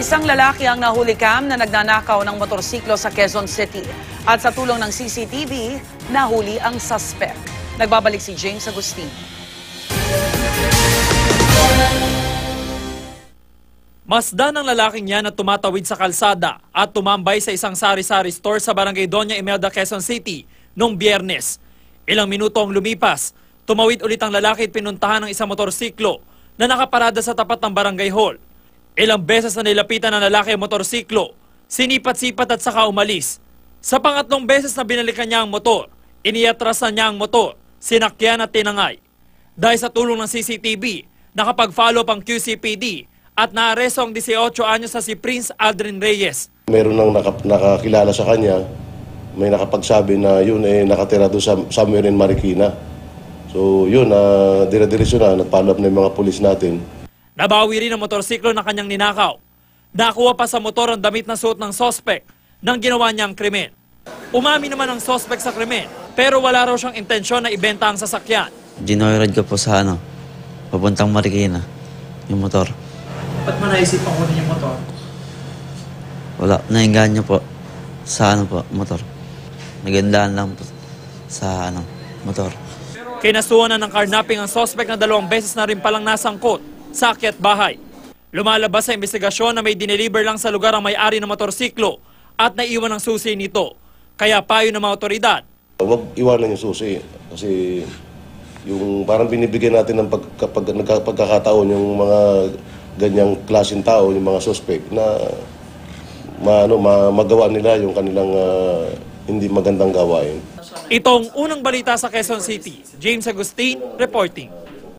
Isang lalaki ang nahulikam na nagnanakaw ng motorsiklo sa Quezon City. At sa tulong ng CCTV, nahuli ang suspect. Nagbabalik si James Agustin. Masdan ng lalaking yan na tumatawid sa kalsada at tumambay sa isang sari-sari store sa barangay Doña Imelda, Quezon City noong Biyernes. Ilang minuto ang lumipas, tumawid ulit ang lalaki at pinuntahan ng isang motorsiklo na nakaparada sa tapat ng barangay hall. Ilang beses na nilapitan ng lalaki ang motorsiklo, sinipat-sipat at saka umalis. Sa pangatlong beses na binalikan niya ang motor, iniatras na niya ang motor, sinakyan at tinangay. Dahil sa tulong ng CCTV, nakapag-follow up ang QCPD at naaresto ang 18 anyos na si Prince Aldrin Reyes. Meron nang nakakilala sa kanya, may nakapagsabi na yun nakatira doon sa somewhere in Marikina. So yun, dire-diretso na, nag-follow up na yung mga pulis natin. Nabawi rin ang motorsiklo na kanyang ninakaw. Nakuha pa sa motor ang damit na suot ng sospek nang ginawa niyang krimen. Umami naman ang sospek sa krimen, pero wala raw siyang intensyon na ibenta ang sasakyan. Ginoyride ko po sa papuntang Marikina, yung motor. Ba't mo naisip ang kunin yung motor? Wala, nainganyo po sa motor. Nagandaan lang po sa motor. Kinasuhan na ng carnapping ang sospek na 2 beses na rin palang nasangkot sa akyat bahay. Lumalabas sa investigasyon na may dineliver lang sa lugar ang may-ari ng motorsiklo at naiwan ang susi nito. Kaya payo ng mga otoridad. Huwag iwanan yung susi kasi yung parang binibigyan natin ng pagkakataon yung mga ganyang klaseng tao, yung mga suspect na magawa nila yung kanilang hindi magandang gawain. Itong unang balita sa Quezon City. James Agustin reporting.